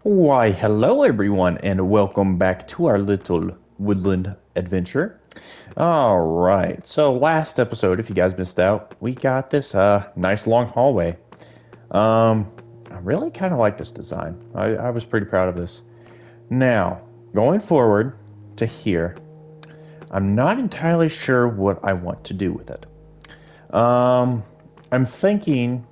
Why, hello everyone, and welcome back to our little woodland adventure. All right, so last episode, if you guys missed out, we got this nice long hallway. Um, I really kind of like this design. I was pretty proud of this. Now, going forward to here, I'm not entirely sure what I want to do with it. Um, I'm thinking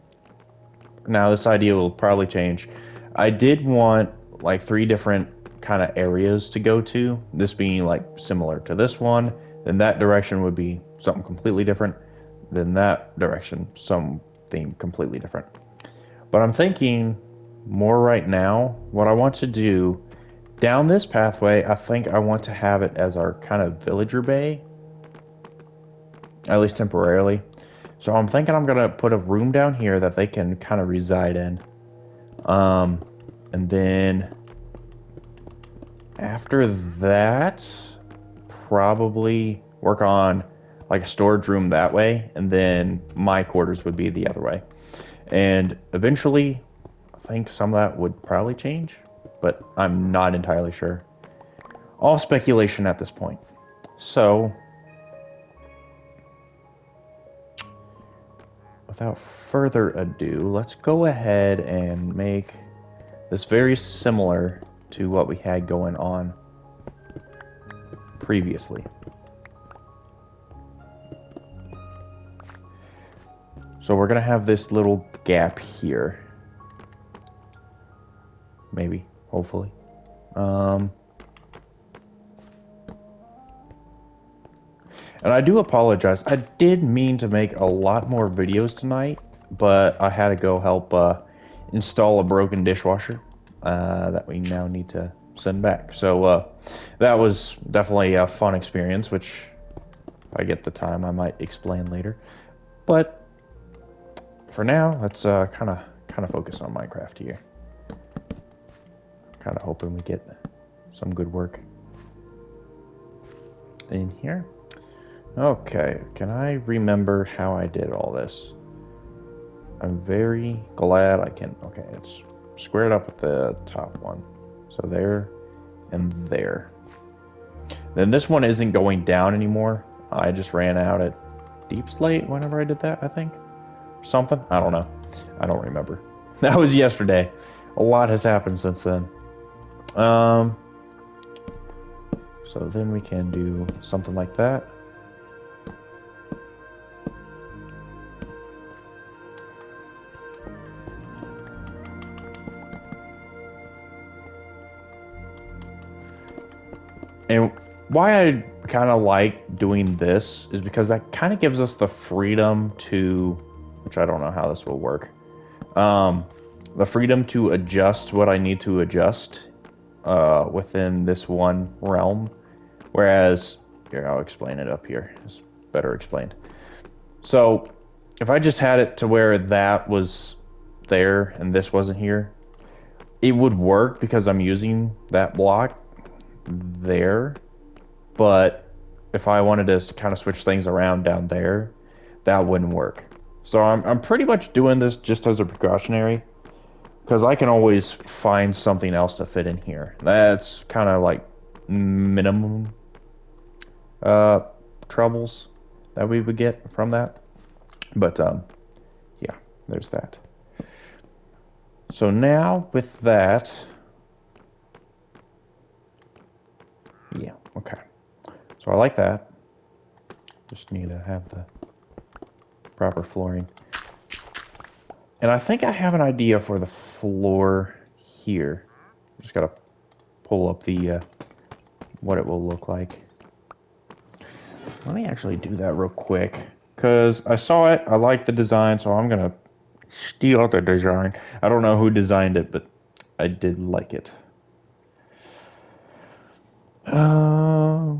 now this idea will probably change. I did want like three different kind of areas to go to. This being like similar to this one, then that direction would be something completely different. Then that direction, something completely different. But I'm thinking more right now, what I want to do down this pathway, I think I want to have it as our kind of villager bay, at least temporarily. So I'm thinking I'm gonna put a room down here that they can kind of reside in. Um, and then after that, probably work on like a storage room that way, and then my quarters would be the other way. And eventually, I think some of that would probably change, but I'm not entirely sure. All speculation at this point. So, without further ado, let's go ahead and make this very similar to what we had going on previously. So we're gonna have this little gap here. Maybe, hopefully. Um, and I do apologize. I did mean to make a lot more videos tonight, but I had to go help install a broken dishwasher that we now need to send back. So that was definitely a fun experience, which if I get the time, I might explain later. But for now, let's kind of focus on Minecraft here. Kind of hoping we get some good work in here. Okay, can I remember how I did all this? I'm very glad I can. Okay, it's squared up with the top one. So there and there. Then this one isn't going down anymore. I just ran out at Deep Slate whenever I did that, I think. Something? I don't know. I don't remember. That was yesterday. A lot has happened since then. Um, so then we can do something like that. And why I kind of like doing this is because that kind of gives us the freedom to, which I don't know how this will work, um, the freedom to adjust what I need to adjust within this one realm. Whereas, here, I'll explain it up here. It's better explained. So, if I just had it to where that was there and this wasn't here, it would work because I'm using that block there. But if I wanted to kind of switch things around down there, that wouldn't work. So I'm pretty much doing this just as a precautionary because I can always find something else to fit in here. That's kind of like minimum uh, troubles that we would get from that. But yeah, there's that. So now with that, yeah, okay. So I like that. Just need to have the proper flooring. And I think I have an idea for the floor here. Just gotta pull up the what it will look like. Let me actually do that real quick because I saw it. I like the design, so I'm gonna steal the design. I don't know who designed it, but I did like it.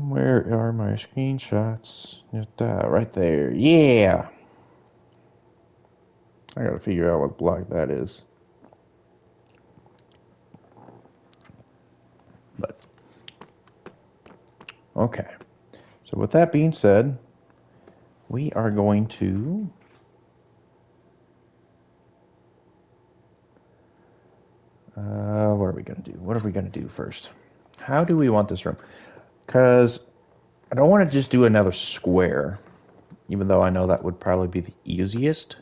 Where are my screenshots? Just that right there. Yeah. I gotta figure out what block that is. But okay. So with that being said, we are going to what are we going to do? What are we going to do first? How do we want this room? Because I don't want to just do another square, even though I know that would probably be the easiest.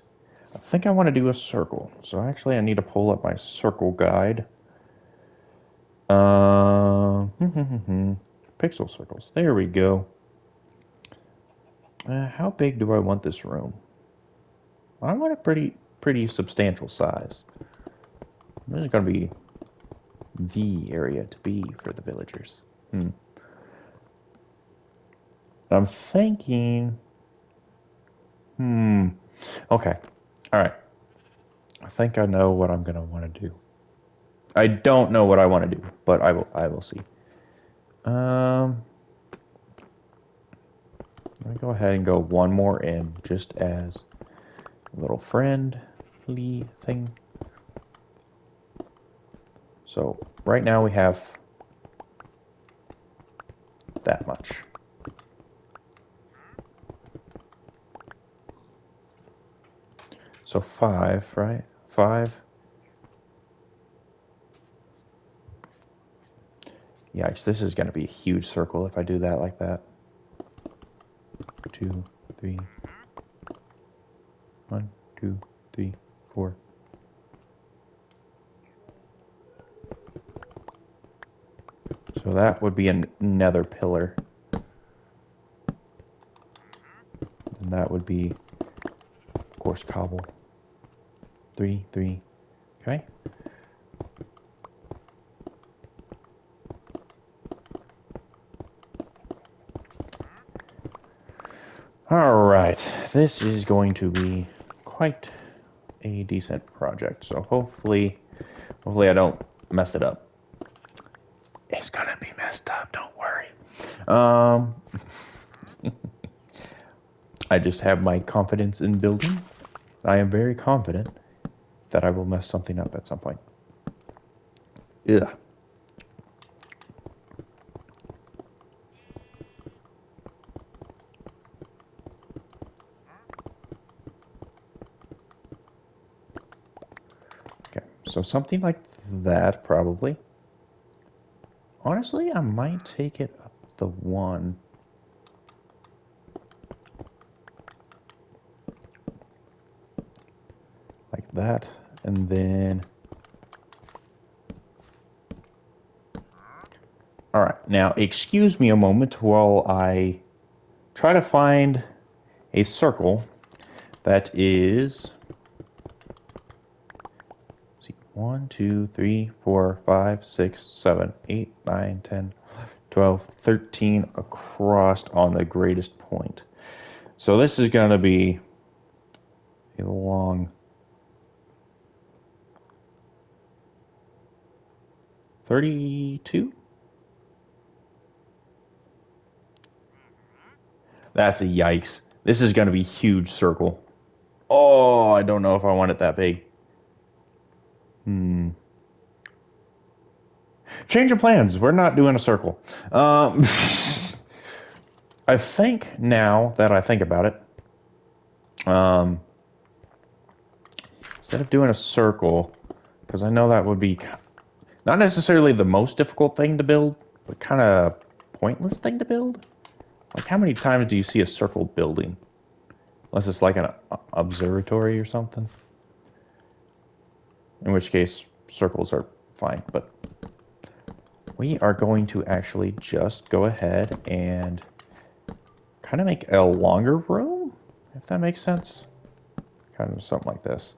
I think I want to do a circle. So actually I need to pull up my circle guide. Pixel circles. There we go. How big do I want this room? I want a pretty substantial size. This is going to be the area to be for the villagers. I'm thinking... Okay. All right. I think I know what I'm going to want to do. I don't know what I want to do, but I will see. Let me go ahead and go one more in, just as a little friendly thing. So right now we have that much. So 5, right? 5. Yikes, this is going to be a huge circle if I do that like that. 2, 3. 1, 2, 3, 4. So that would be another pillar. And that would be, of course, cobble. 3, 3. Okay. Alright, this is going to be quite a decent project, so hopefully I don't mess it up. It's gonna be messed up, don't worry. I just have my confidence in building. I am very confident that I will mess something up at some point. Ugh. So something like that, probably. Honestly, I might take it up the 1. Like that. And then... Alright, now excuse me a moment while I try to find a circle that is... 1, 2, 3, 4, 5, 6, 7, 8, 9, 10, 12, 13 across on the greatest point. So this is going to be a long 32. That's a yikes. This is going to be a huge circle. Oh, I don't know if I want it that big. Change of plans. We're not doing a circle. I think now that I think about it, instead of doing a circle, because I know that would be not necessarily the most difficult thing to build, but kind of pointless thing to build. Like, how many times do you see a circle building? Unless it's like an observatory or something. In which case, circles are fine, but we are going to actually just go ahead and kind of make a longer room, if that makes sense. Kind of something like this.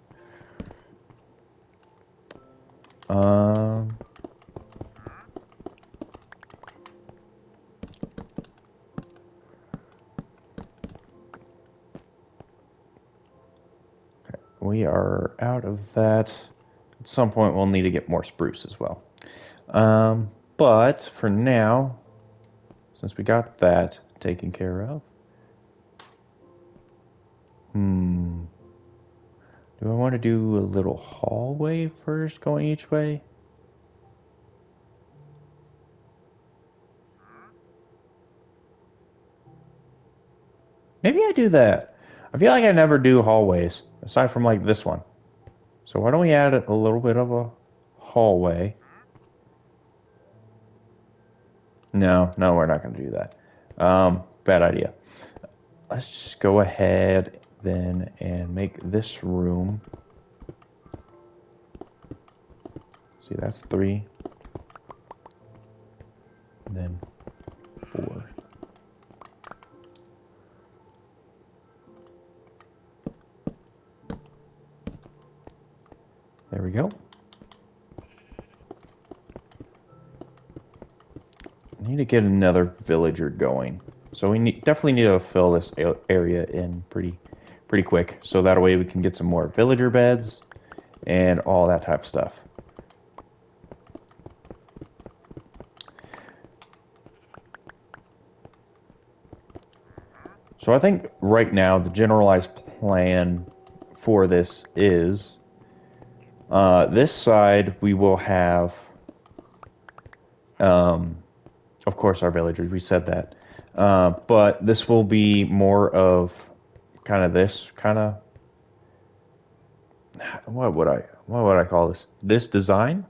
Okay, we are out of that. At some point, we'll need to get more spruce as well. But for now, since we got that taken care of, do I want to do a little hallway first going each way? Maybe I do that. I feel like I never do hallways, aside from like this one. So why don't we add a little bit of a hallway? No, no, we're not going to do that. Bad idea. Let's just go ahead then and make this room. See, that's 3. And then 4. There we go. Need to get another villager going. So we definitely need to fill this area in pretty quick. So that way we can get some more villager beds and all that type of stuff. So I think right now the generalized plan for this is this side we will have, of course, our villagers. We said that, but this will be more of kind of this kind of what would I call this design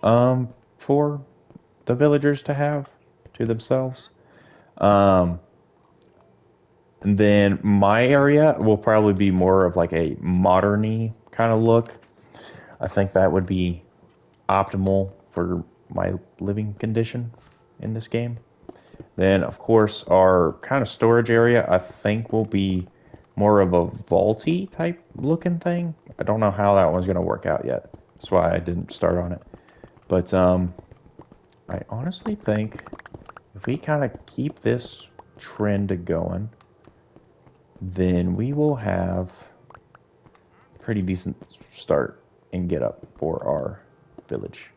for the villagers to have to themselves. Um, and then my area will probably be more of like a modern-y kind of look. I think that would be optimal for my living condition in this game. Then, of course, our kind of storage area, I think, will be more of a vaulty type looking thing. I don't know how that one's going to work out yet. That's why I didn't start on it. But I honestly think if we kind of keep this trend going, then we will have a pretty decent start and get up for our village.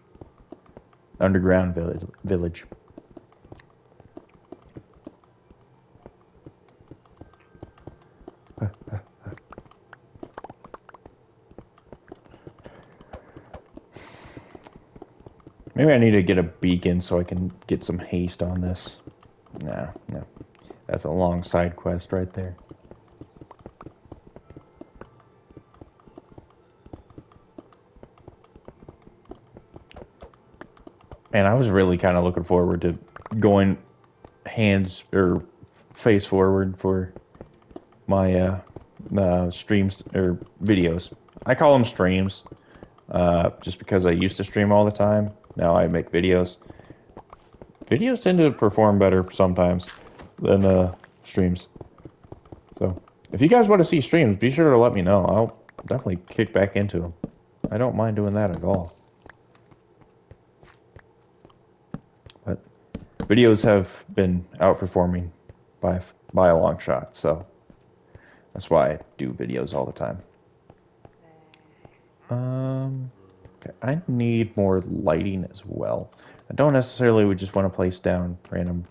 Underground village. Maybe I need to get a beacon so I can get some haste on this. Nah, no. That's a long side quest right there. And I was really kind of looking forward to going hands or face forward for my streams or videos. I call them streams just because I used to stream all the time. Now I make videos. Videos tend to perform better sometimes than streams. So if you guys want to see streams, be sure to let me know. I'll definitely kick back into them. I don't mind doing that at all. But videos have been outperforming by a long shot, so that's why I do videos all the time. Okay, I need more lighting as well. I don't necessarily would just want to place down random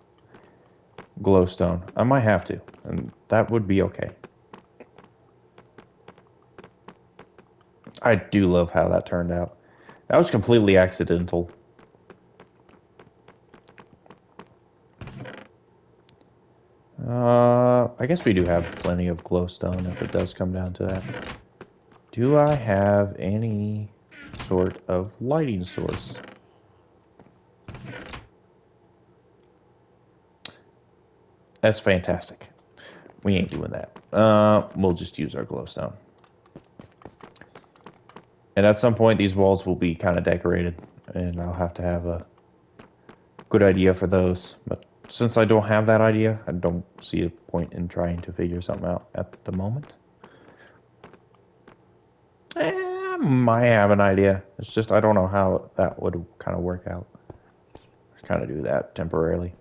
glowstone. I might have to, and that would be okay. I do love how that turned out. That was completely accidental. I guess we do have plenty of glowstone if it does come down to that. Do I have any sort of lighting source? That's fantastic. We ain't doing that. We'll just use our glowstone. And at some point, these walls will be kind of decorated, and I'll have to have a good idea for those. But since I don't have that idea, I don't see a point in trying to figure something out at the moment. I might have an idea. It's just I don't know how that would kind of work out. Just kind of do that temporarily.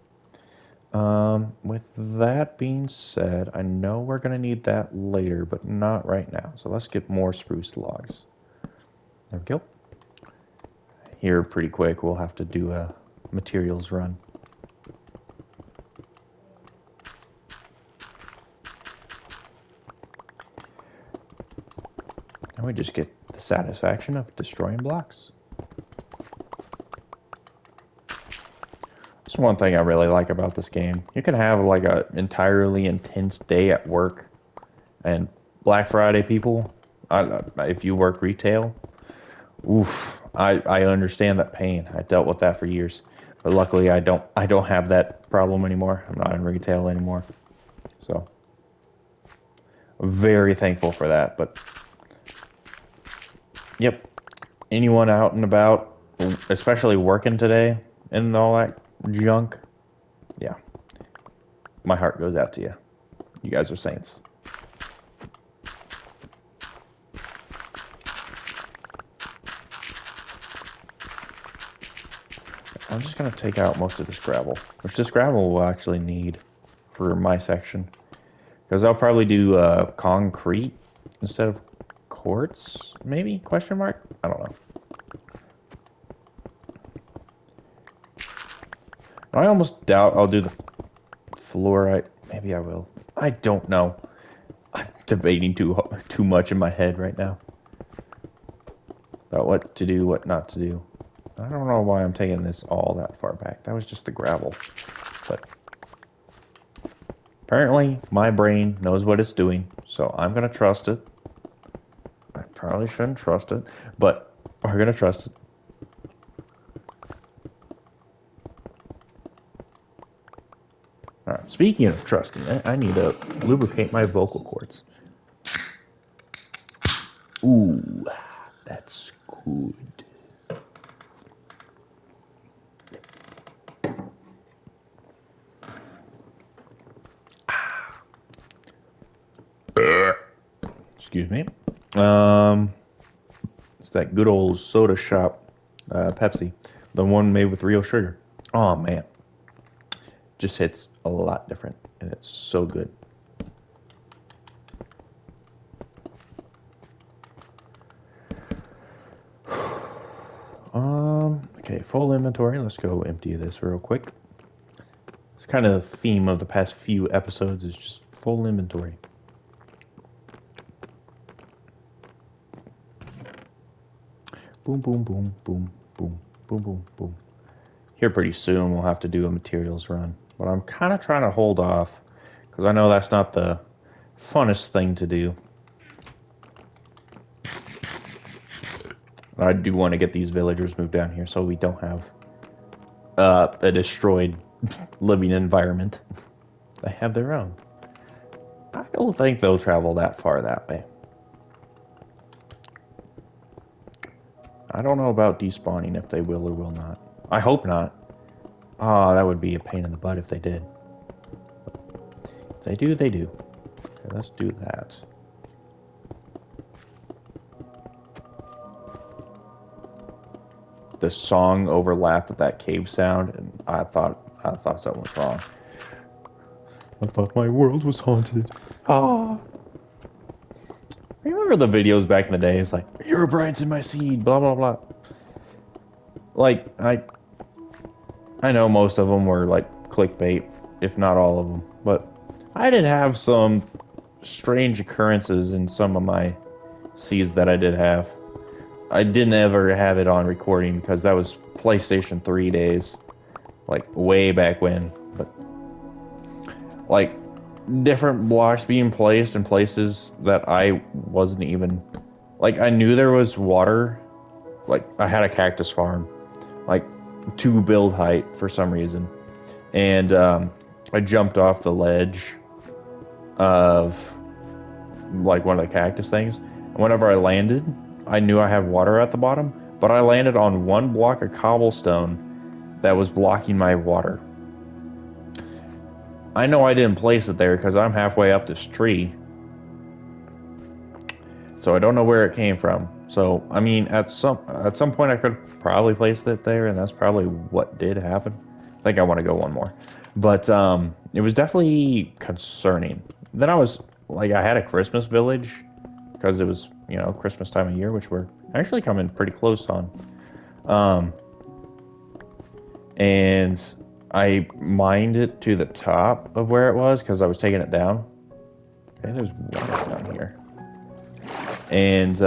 With that being said, I know we're gonna need that later, but not right now. So let's get more spruce logs. There we go. Here, pretty quick, we'll have to do a materials run. And we just get the satisfaction of destroying blocks. That's one thing I really like about this game. You can have like an entirely intense day at work, and Black Friday people, if you work retail, oof, I understand that pain. I dealt with that for years. But luckily, I don't have that problem anymore. I'm not in retail anymore, so very thankful for that. But yep, anyone out and about, especially working today and all that junk, yeah, my heart goes out to you. You guys are saints. I'm just gonna take out most of this gravel, which this gravel will actually need for my section, because I'll probably do concrete instead of quartz, maybe? Question mark? I don't know. I almost doubt I'll do the fluorite. Maybe I will. I don't know. I'm debating too much in my head right now about what to do, what not to do. I don't know why I'm taking this all that far back. That was just the gravel. But apparently my brain knows what it's doing, so I'm gonna trust it. I probably shouldn't trust it, but we're gonna trust it. Alright, speaking of trusting, I need to lubricate my vocal cords. Ooh, that's good. Excuse me. It's that good old soda shop Pepsi, the one made with real sugar. Oh man, just hits a lot different, and it's so good. Okay, full inventory. Let's go empty this real quick. It's kind of the theme of the past few episodes is just full inventory. Boom, boom, boom, boom, boom, boom, boom, boom. Here pretty soon we'll have to do a materials run, but I'm kind of trying to hold off because I know that's not the funnest thing to do. I do want to get these villagers moved down here so we don't have a destroyed living environment. They have their own. I don't think they'll travel that far that way. I don't know about despawning if they will or will not. I hope not. Ah, that would be a pain in the butt if they did. If they do, they do. Okay, let's do that. The song overlapped with that cave sound, and I thought something was wrong. I thought my world was haunted. Ah. Remember the videos back in the day? It's like, Herobrine's in my seed, blah blah blah. Like I know most of them were like clickbait, if not all of them, but I did have some strange occurrences in some of my seeds that I did have. I didn't ever have it on recording because that was PlayStation 3 days, like way back when. But like different blocks being placed in places that I wasn't even like I knew there was water. Like I had a cactus farm, like to build height for some reason, and I jumped off the ledge of like one of the cactus things. And whenever I landed, I knew I had water at the bottom, but I landed on one block of cobblestone that was blocking my water. I know I didn't place it there because I'm halfway up this tree. So I don't know where it came from. So I mean at some point I could probably place it there, and that's probably what did happen. I think I want to go one more. But it was definitely concerning. Then I was like I had a Christmas village because it was, you know, Christmas time of year, which we're actually coming pretty close on. And I mined it to the top of where it was because I was taking it down. Okay, there's water down here. And,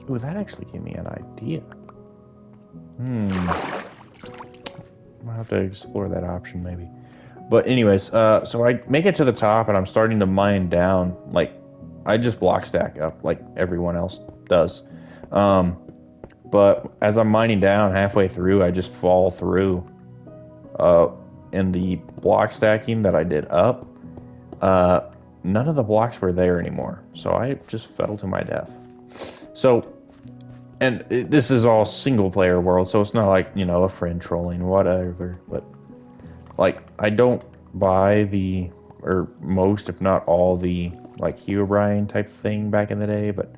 ooh, that actually gave me an idea. I'll have to explore that option maybe. But anyways, so I make it to the top and I'm starting to mine down. Like, I just block stack up like everyone else does. But as I'm mining down halfway through, I just fall through. Uh, in the block stacking that I did up, uh, none of the blocks were there anymore. So I just fell to my death. So, and this is all single player world, so it's not like, you know, a friend trolling, whatever. But, like, I don't buy the, or most, if not all, the, like, Herobrine type thing back in the day, but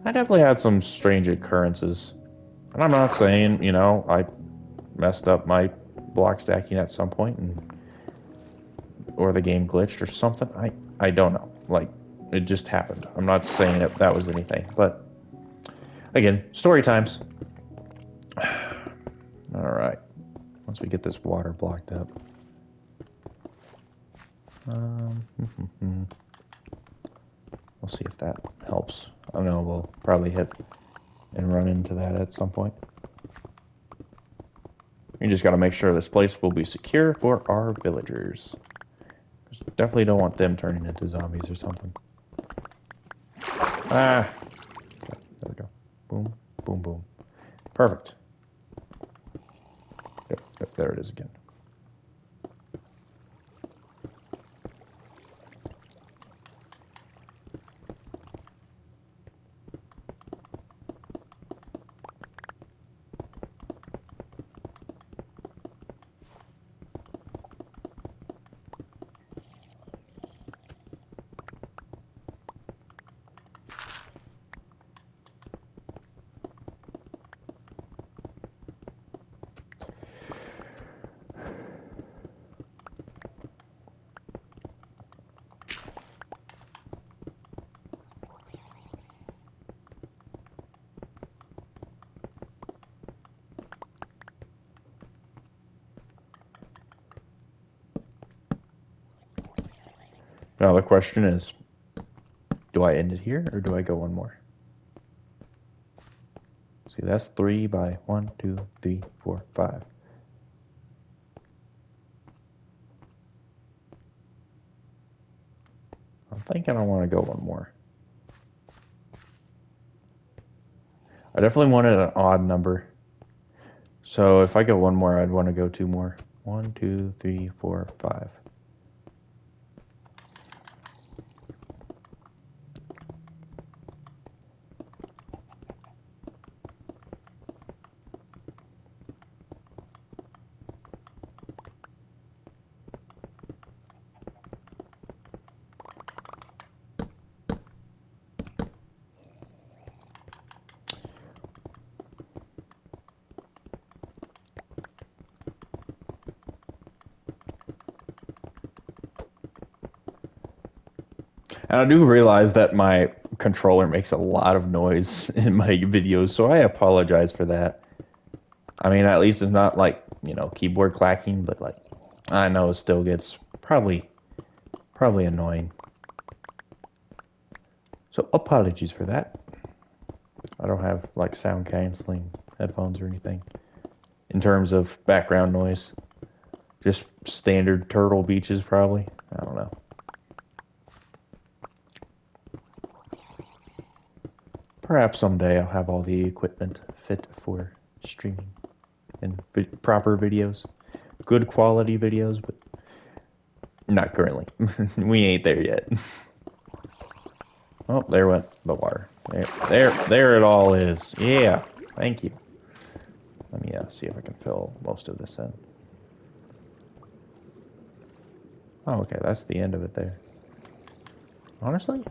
I definitely had some strange occurrences. And I'm not saying, you know, I messed up my block stacking at some point and or the game glitched or something. I don't know. Like, it just happened. I'm not saying that was anything, but again, story times. All right. Once we get this water blocked up. Um, we'll see if that helps. I don't know. We'll probably hit and run into that at some point. We just got to make sure this place will be secure for our villagers. Definitely don't want them turning into zombies or something. Ah! Okay, there we go. Boom, boom, boom. Perfect. Yep, there it is again. Now the question is, do I end it here or do I go one more? See, that's 3 by 1, 2, 3, 4, 5. I'm thinking I want to go one more. I definitely wanted an odd number. So if I go one more, I'd want to go 2 more. 1, 2, 3, 4, 5. And I do realize that my controller makes a lot of noise in my videos, so I apologize for that. I mean, at least it's not like, you know, keyboard clacking, but like, I know it still gets probably annoying. So apologies for that. I don't have like sound canceling headphones or anything in terms of background noise. Just standard Turtle Beaches, probably. I don't know. Perhaps someday I'll have all the equipment fit for streaming and proper videos. Good quality videos, but not currently. We ain't there yet. Oh, there went the water. There it all is. Yeah, thank you. Let me see if I can fill most of this in. Oh, okay, that's the end of it there. Honestly,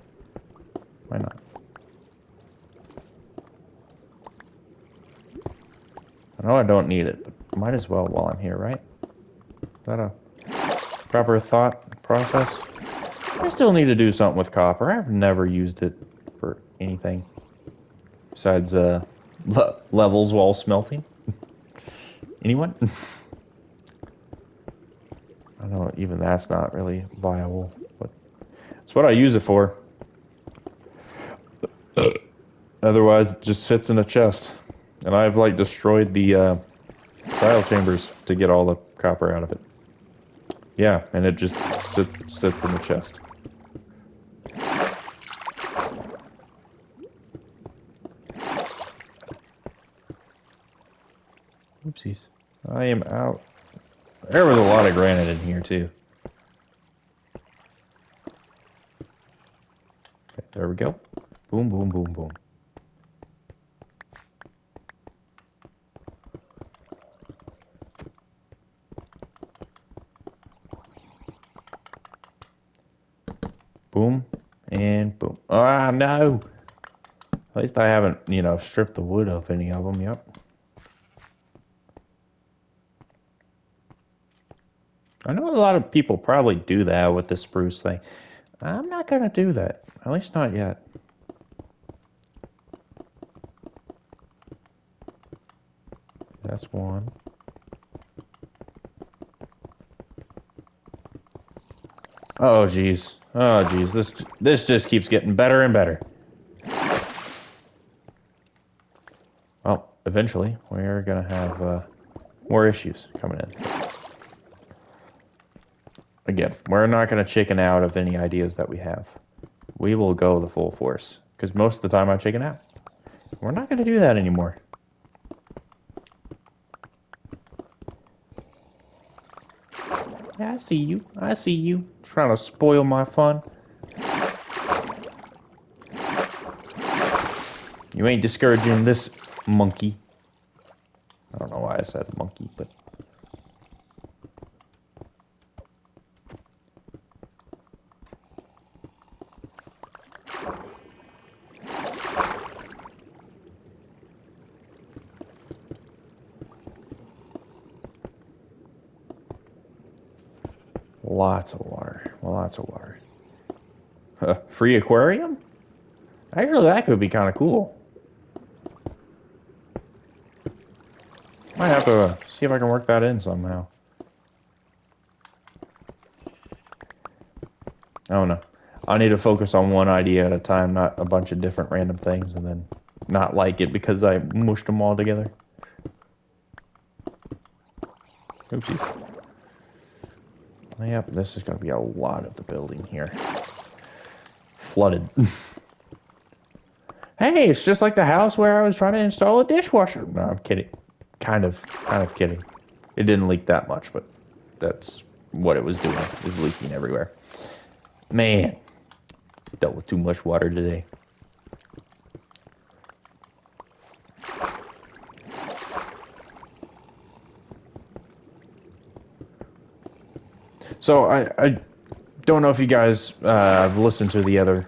why not? I know I don't need it, but might as well while I'm here, right? Is that a proper thought process? I still need to do something with copper. I've never used it for anything besides levels while smelting. Anyone? I know even that's not really viable, but it's what I use it for. Otherwise, it just sits in a chest. And I've like destroyed the trial chambers to get all the copper out of it. Yeah, and it just sits in the chest. Oopsies. I am out. There was a lot of granite in here, too. Okay, there we go. Boom, boom, boom, boom. Boom, and boom. Ah, no! At least I haven't, you know, stripped the wood off any of them, yep. I know a lot of people probably do that with the spruce thing. I'm not gonna do that. At least not yet. That's one. Oh, jeez. Oh, jeez. This just keeps getting better and better. Well, eventually, we're gonna have more issues coming in. Again, we're not gonna chicken out of any ideas that we have. We will go the full force. Because most of the time I chicken out. We're not gonna do that anymore. Yeah, I see you. I see you. Trying to spoil my fun. You ain't discouraging this monkey. I don't know why I said monkey, but... Lots of water. Lots of water. Free aquarium? Actually, that could be kind of cool. Might have to see if I can work that in somehow. I don't know. I need to focus on one idea at a time, not a bunch of different random things, and then not like it because I mushed them all together. Oopsies. Yep, this is going to be a lot of the building here. Flooded. Hey, it's just like the house where I was trying to install a dishwasher. No, I'm kidding. Kind of kidding. It didn't leak that much, but that's what it was doing. It was leaking everywhere. Man, dealt with too much water today. So I don't know if you guys have listened to the other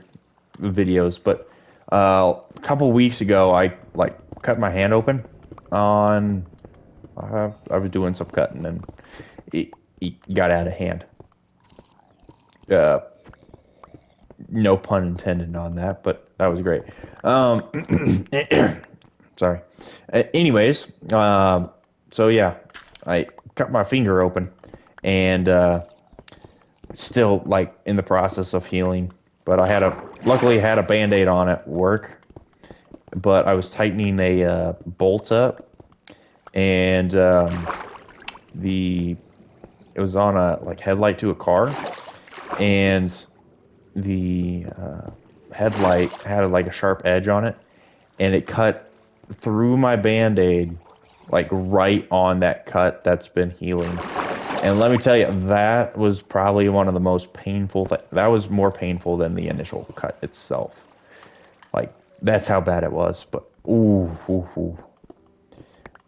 videos, but a couple weeks ago I like cut my hand open on I was doing some cutting and it got out of hand. Uh, no pun intended on that, but that was great. Sorry. Anyways, so yeah, I cut my finger open and still like in the process of healing. But luckily I had a band-aid on at work, but I was tightening a bolt up and it was on a like headlight to a car and the headlight had like a sharp edge on it and it cut through my band-aid like right on that cut that's been healing. And let me tell you, that was probably one of the most painful that was more painful than the initial cut itself. Like that's how bad it was. But ooh.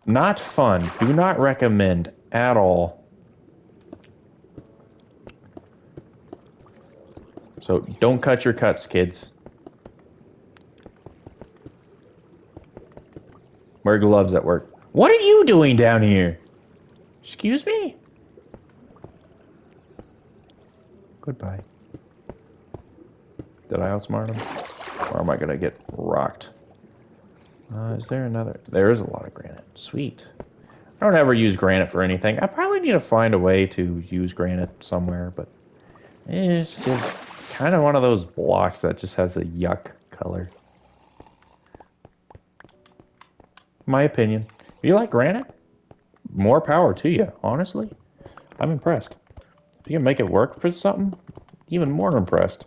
Not fun. Do not recommend at all. So don't cut your cuts, kids. Wear gloves at work. What are you doing down here? Excuse me? Goodbye. Did I outsmart him? Or am I gonna get rocked? Is there another? There is a lot of granite. Sweet. I don't ever use granite for anything. I probably need to find a way to use granite somewhere, but it's just kind of one of those blocks that just has a yuck color. My opinion. If you like granite, more power to you, honestly. I'm impressed. If you can make it work for something, even more impressed.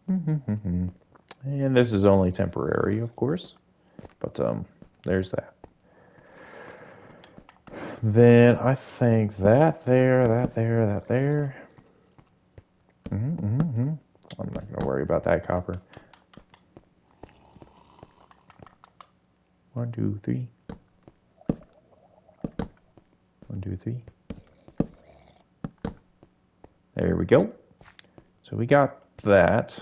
And this is only temporary, of course. But there's that. Then I think that there, that there, that there. I'm not gonna worry about that copper. 1, 2, 3. 1, 2, 3. There we go. So we got that.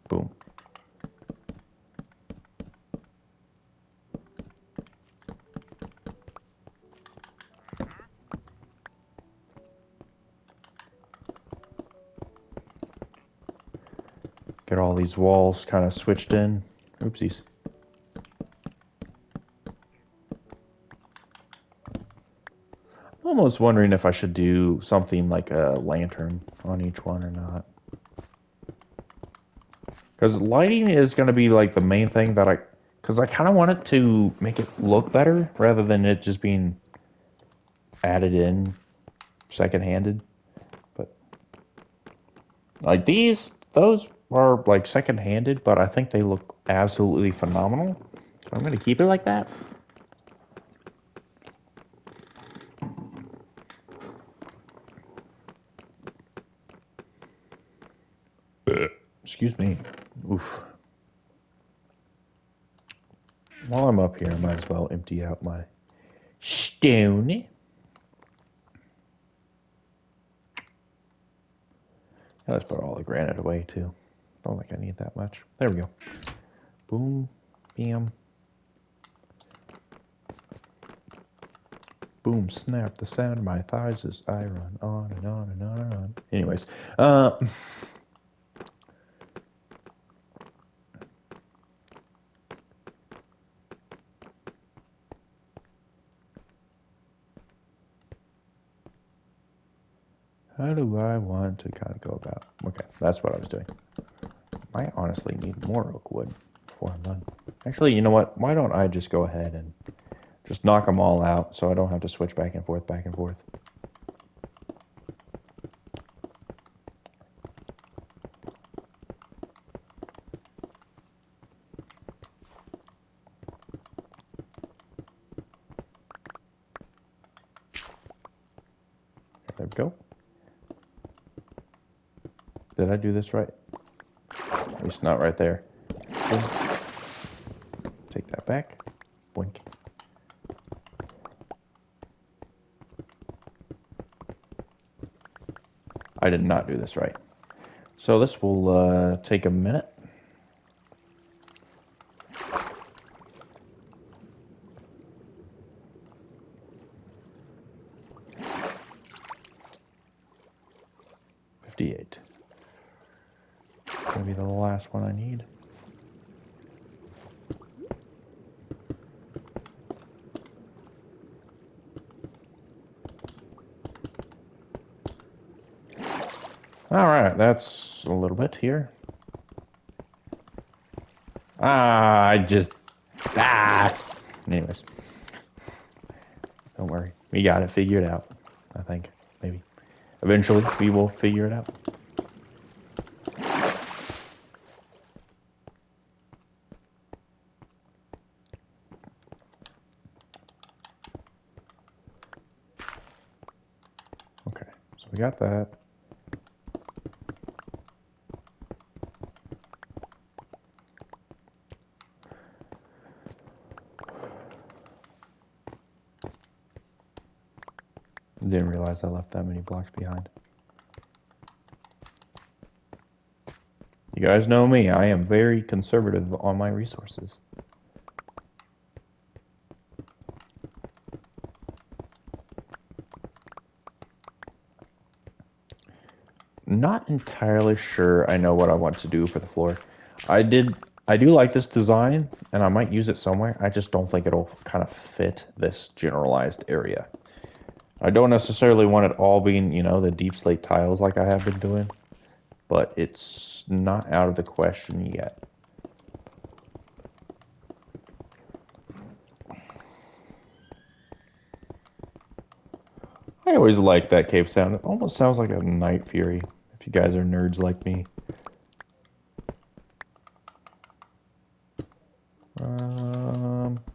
Boom. Get all these walls kind of switched in. Oopsies. I'm almost wondering if I should do something like a lantern on each one or not. Because lighting is going to be like the main thing that because I kind of want it to make it look better rather than it just being added in second-handed. But like those are like second-handed, but I think they look absolutely phenomenal. So I'm going to keep it like that. Excuse me. Oof. While I'm up here, I might as well empty out my stone. Yeah, let's put all the granite away too. Don't think I need that much. There we go. Boom. Bam. Boom. Snap. The sound of my thighs as I run on and on and on and on. Anyways. How do I want to kind of go about? Okay, that's what I was doing. I honestly need more oak wood before I'm done. Actually, you know what? Why don't I just go ahead and just knock them all out so I don't have to switch back and forth, back and forth. There we go. Did I do this right? At least not right there. Boom. Take that back. Boink. I did not do this right. So this will take a minute. Gonna be the last one I need. All right, that's a little bit here. Anyways, don't worry, we got it figured out. I think maybe eventually we will figure it out. Okay, so we got that. Didn't realize I left that many blocks behind. You guys know me, I am very conservative on my resources. Not entirely sure I know what I want to do for the floor. I do like this design, and I might use it somewhere. I just don't think it'll kind of fit this generalized area. I don't necessarily want it all being, you know, the deep slate tiles like I have been doing, but it's not out of the question yet. I always like that cave sound. It almost sounds like a Night Fury, if you guys are nerds like me.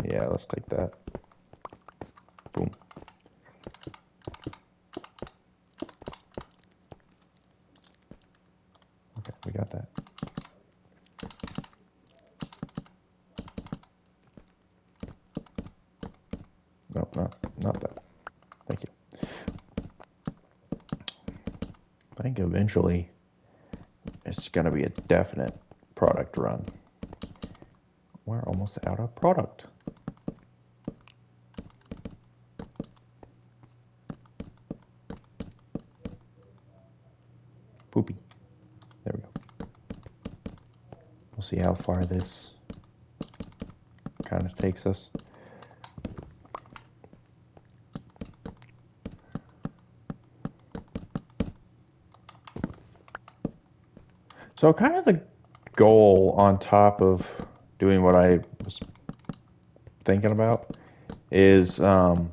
Yeah, let's take that. Boom. Okay, we got that. Nope, not that. Thank you. I think eventually it's gonna be a definite product run. We're almost out of product. Poopy. There we go. We'll see how far this kind of takes us. So kind of the goal on top of doing what I was thinking about is having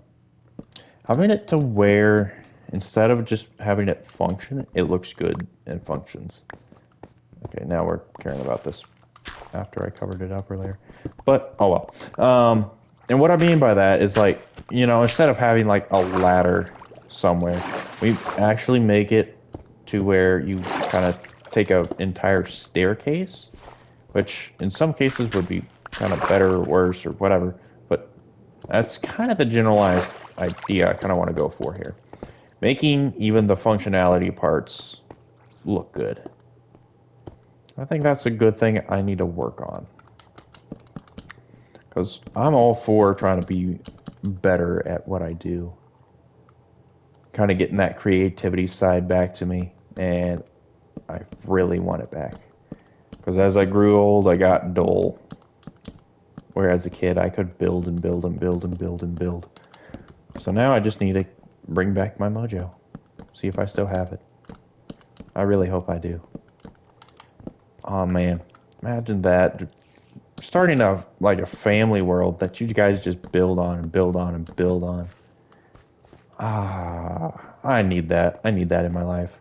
it to where instead of just having it function, it looks good and functions. Okay, now we're caring about this after I covered it up earlier. But, oh well. And what I mean by that is like, you know, instead of having like a ladder somewhere, we actually make it to where you kind of take an entire staircase, which in some cases would be kind of better or worse or whatever. But that's kind of the generalized idea I kind of want to go for here. Making even the functionality parts look good. I think that's a good thing I need to work on. Because I'm all for trying to be better at what I do. Kind of getting that creativity side back to me. And I really want it back. Because as I grew old, I got dull. Whereas a kid, I could build and build and build and build and build. So now I just need to bring back my mojo. See if I still have it. I really hope I do. Oh man, imagine that. Starting a like a family world that you guys just build on and build on and build on. Ah, I need that. I need that in my life.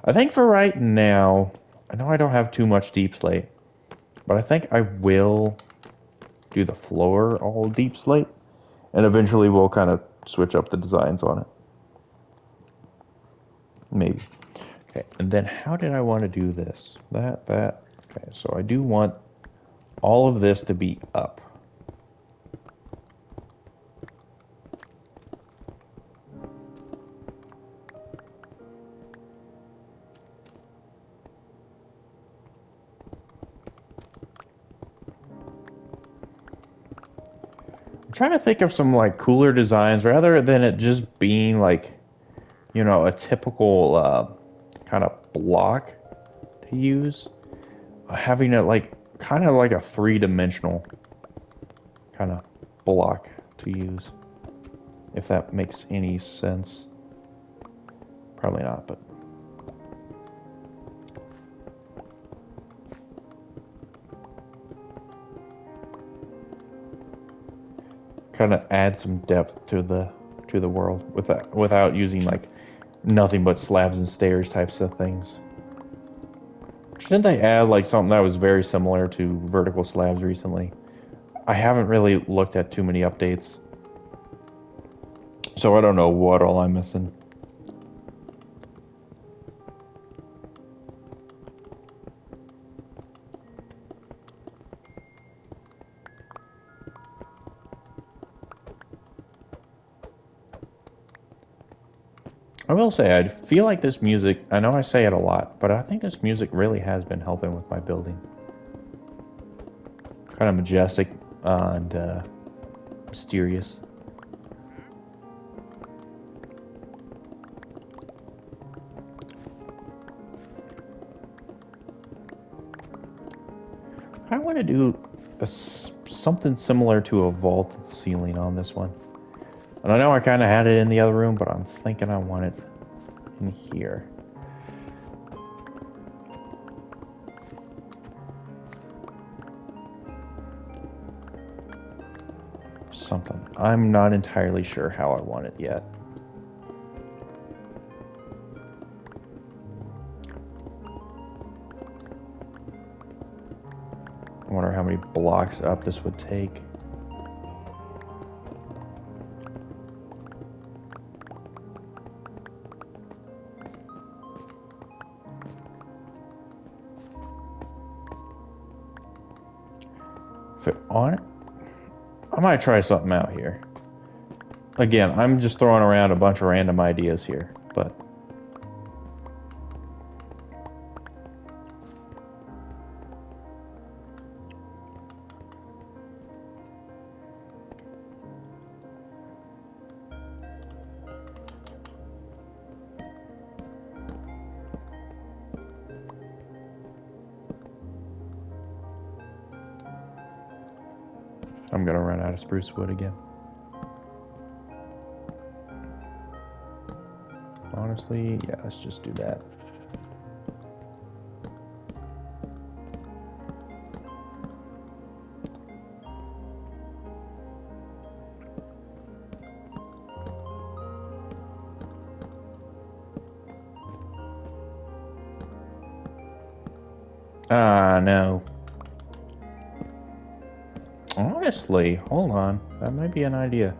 I think for right now, I know I don't have too much deep slate, but I think I will do the floor all deep slate, and eventually we'll kind of switch up the designs on it. Maybe. Okay, and then how did I want to do this? That. Okay, so I do want all of this to be up. I'm trying to think of some like cooler designs rather than it just being like, you know, a typical kind of block to use. Having it like kind of like a three-dimensional kind of block to use. If that makes any sense. Probably not, but kind of add some depth to the world without using like nothing but slabs and stairs types of things. Shouldn't they add like something that was very similar to vertical slabs recently? I haven't really looked at too many updates, so I don't know what all I'm missing. I will say, I feel like this music, I know I say it a lot, but I think this music really has been helping with my building. Kind of majestic and mysterious. I want to do something similar to a vaulted ceiling on this one. And I know I kind of had it in the other room, but I'm thinking I want it in here. Something. I'm not entirely sure how I want it yet. how many blocks up this would take. If it on it, I might try something out here. Again, I'm just throwing around a bunch of random ideas here, but I'm gonna run out of spruce wood again. Honestly, yeah, let's just do that. Ah, no. Honestly, hold on. That might be an idea.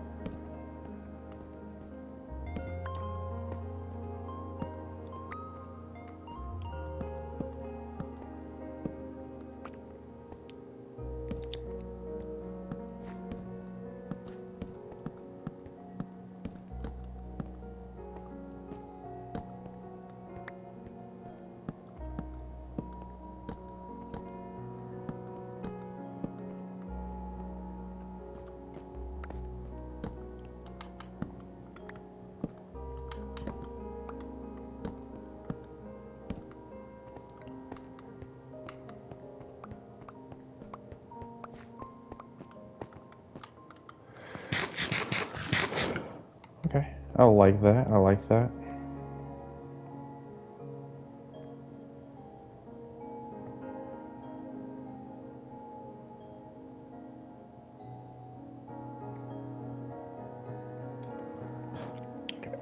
Okay, I like that. I like that.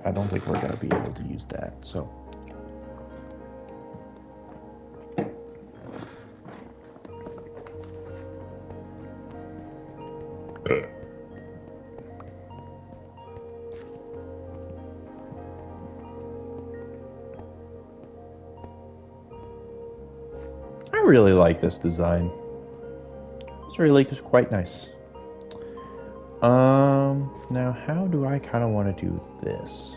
I don't think we're gonna be able to use that, so. I really like this design. It's really quite nice. Now how do I kind of want to do this?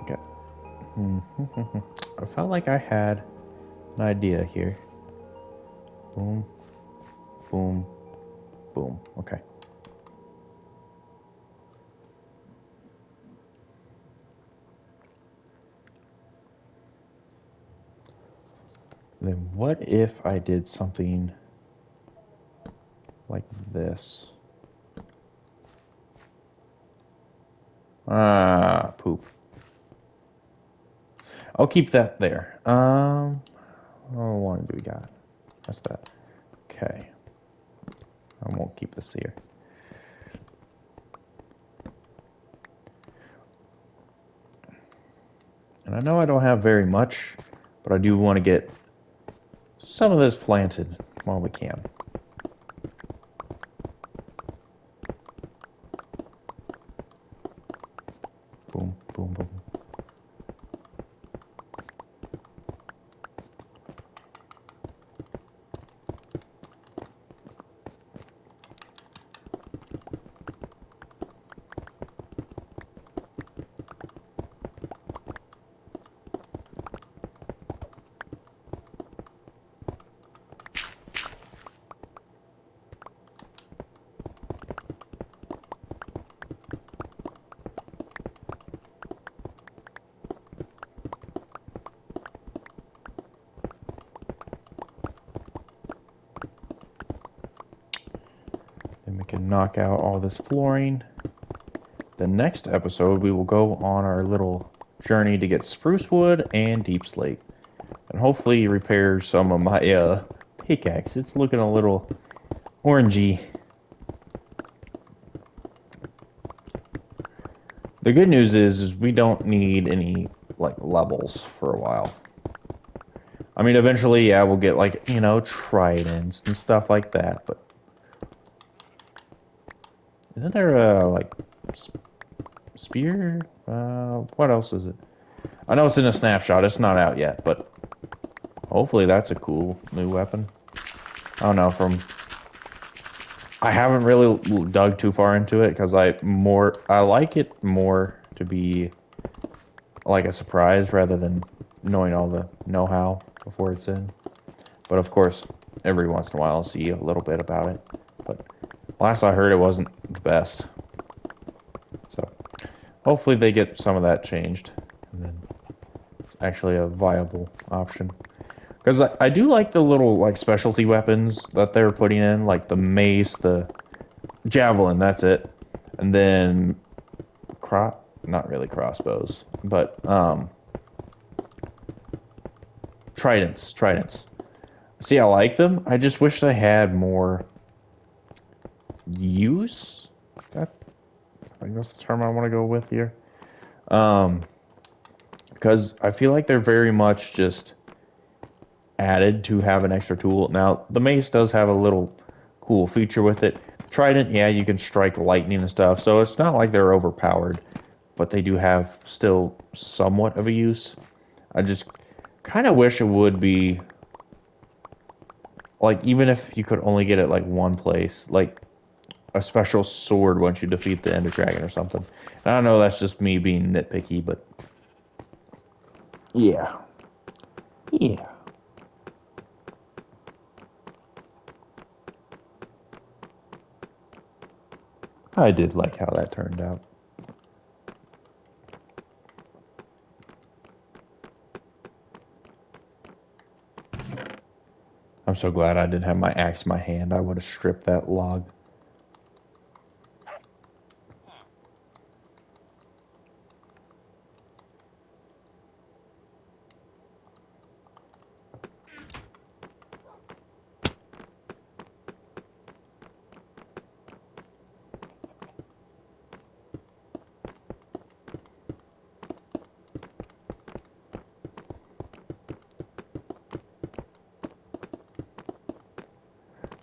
Okay. I felt like I had an idea here. Boom, boom, boom. Okay. Then what if I did something like this? Ah, poop. I'll keep that there. How long do we got? That's that. Okay. I won't keep this here. And I know I don't have very much, but I do want to get some of this planted while we can. Boom, boom, boom. Then we can knock out all this flooring. The next episode, we will go on our little journey to get spruce wood and deep slate. And hopefully repair some of my pickaxe. It's looking a little orangey. The good news is we don't need any like levels for a while. I mean, eventually, yeah, we'll get like, you know, tridents and stuff like that, but isn't there a like spear? What else is it? I know it's in a snapshot. It's not out yet, but hopefully that's a cool new weapon. I don't know, I haven't really dug too far into it because I like it more to be like a surprise rather than knowing all the know-how before it's in. But of course, every once in a while I'll see a little bit about it. But last I heard, it wasn't the best. So hopefully they get some of that changed, and then it's actually a viable option. Because I do like the little like specialty weapons that they're putting in, like the mace, the javelin. That's it, and then not really crossbows, but tridents. See, I like them. I just wish they had more use. That I think that's the term I want to go with here. Um, because I feel like they're very much just added to have an extra tool. Now, the mace does have a little cool feature with it. Trident, yeah, you can strike lightning and stuff, so it's not like they're overpowered, but they do have still somewhat of a use. I just kind of wish it would be like, even if you could only get it like one place, like a special sword once you defeat the Ender Dragon or something. And I know that's just me being nitpicky, but yeah. Yeah. I did like how that turned out. I'm so glad I didn't have my axe in my hand. I would have stripped that log.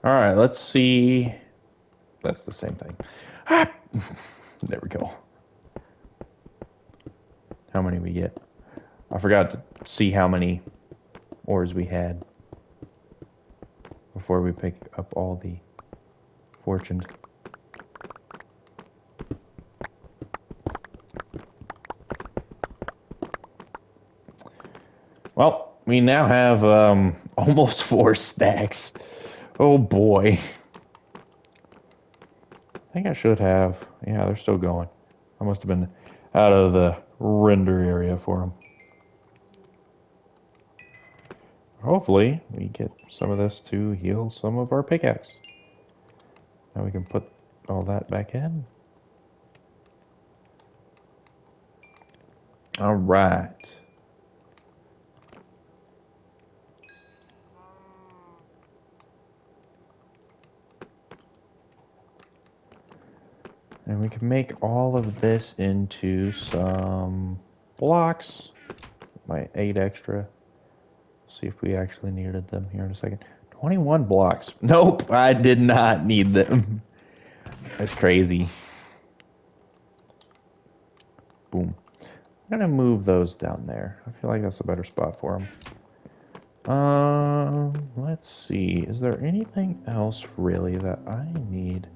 All right, let's see. That's the same thing. Ah! There we go. How many we get? I forgot to see how many ores we had before we pick up all the fortune. Well, we now have almost 4 stacks. Oh boy. I think I should have. Yeah, they're still going. I must have been out of the render area for them. Hopefully, we get some of this to heal some of our pickaxe. Now we can put all that back in. All right. And we can make all of this into some blocks. My 8 extra. See if we actually needed them here in a second. 21 blocks. Nope, I did not need them. That's crazy. Boom. I'm gonna move those down there. I feel like that's a better spot for them. Let's see. Is there anything else really that I need?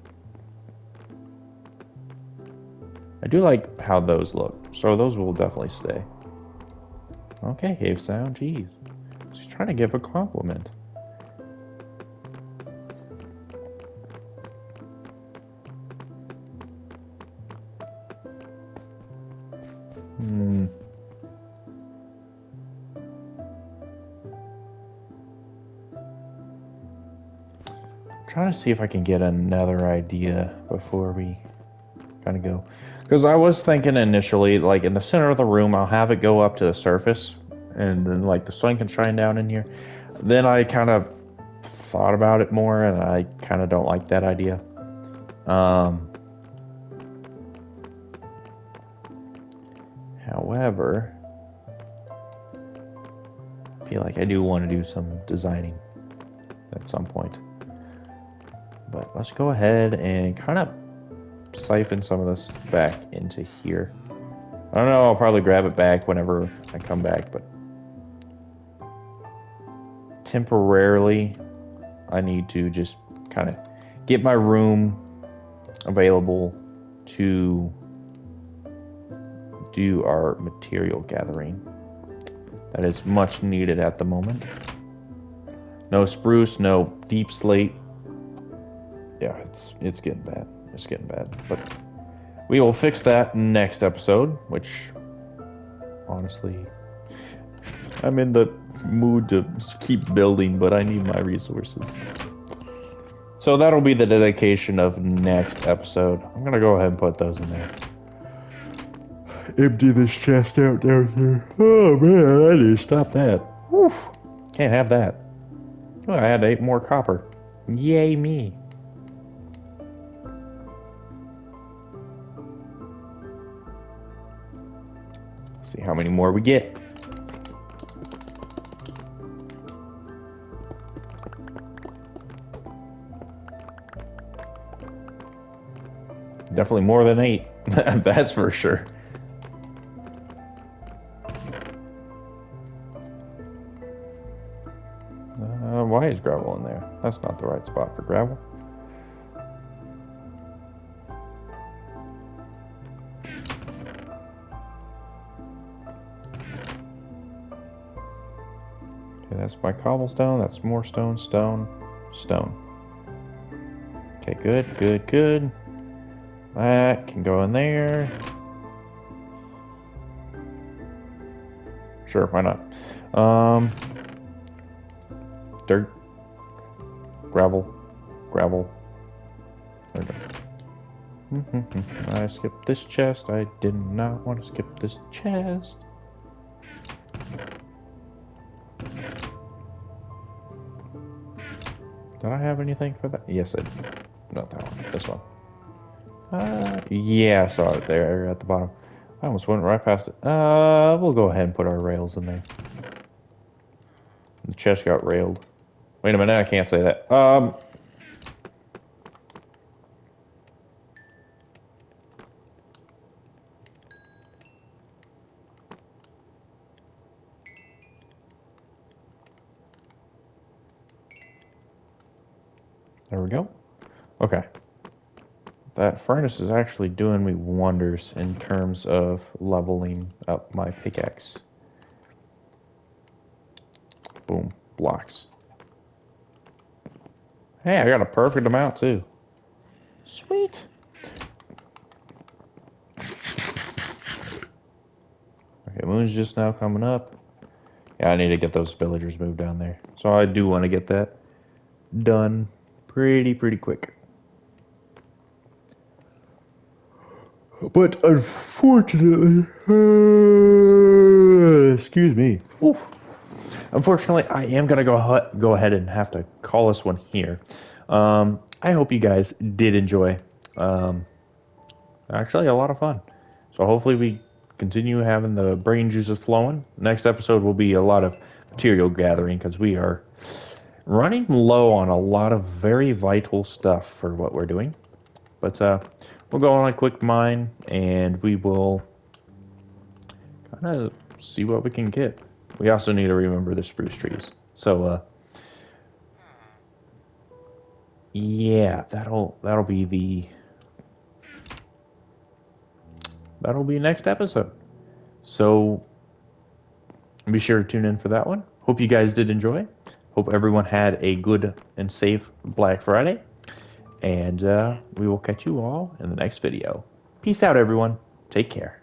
I do like how those look, so those will definitely stay. Okay, cave sound. Jeez, she's trying to give a compliment. Hmm. Trying to see if I can get another idea before we kind of go. Because I was thinking initially, like in the center of the room, I'll have it go up to the surface, and then like the sun can shine down in here. Then I kind of thought about it more, and I kind of don't like that idea. However, I feel like I do want to do some designing at some point. But let's go ahead and kind of siphon some of this back into here. I don't know, I'll probably grab it back whenever I come back, but temporarily I need to just kind of get my room available to do our material gathering. That is much needed at the moment. No spruce, no deep slate. Yeah, it's getting bad. It's getting bad. But we will fix that next episode, which honestly I'm in the mood to keep building, but I need my resources. So that'll be the dedication of next episode. I'm gonna go ahead and put those in there. Empty this chest out down here. Oh man, I need to stop that. Whew. Can't have that. Oh, I had 8 more copper. Yay me. See how many more we get. Definitely more than 8. That's for sure. Why is gravel in there? That's not the right spot for gravel. Okay, that's my cobblestone. That's more stone, stone, stone. Okay, good, good, good. That can go in there. Sure, why not? Dirt, gravel, gravel. There we go. I skipped this chest. I did not want to skip this chest. Did I have anything for that? Yes, I did. Not that one. This one. Yeah, I saw it there at the bottom. I almost went right past it. We'll go ahead and put our rails in there. The chest got railed. Wait a minute, I can't say that. There we go. Okay. That furnace is actually doing me wonders in terms of leveling up my pickaxe. Boom. Blocks. Hey, I got a perfect amount too. Sweet. Okay, moon's just now coming up. Yeah, I need to get those villagers moved down there. So I do want to get that done pretty quick. But unfortunately, excuse me. Oof. Unfortunately, I am gonna go ahead and have to call this one here. I hope you guys did enjoy. Actually, a lot of fun. So hopefully we continue having the brain juices flowing. Next episode will be a lot of material gathering because we are running low on a lot of very vital stuff for what we're doing. But we'll go on a quick mine and we will kind of see what we can get. We also need to remember the spruce trees. So yeah, that'll be next episode. So be sure to tune in for that one. Hope you guys did enjoy. Hope everyone had a good and safe Black Friday. And we will catch you all in the next video. Peace out, everyone. Take care.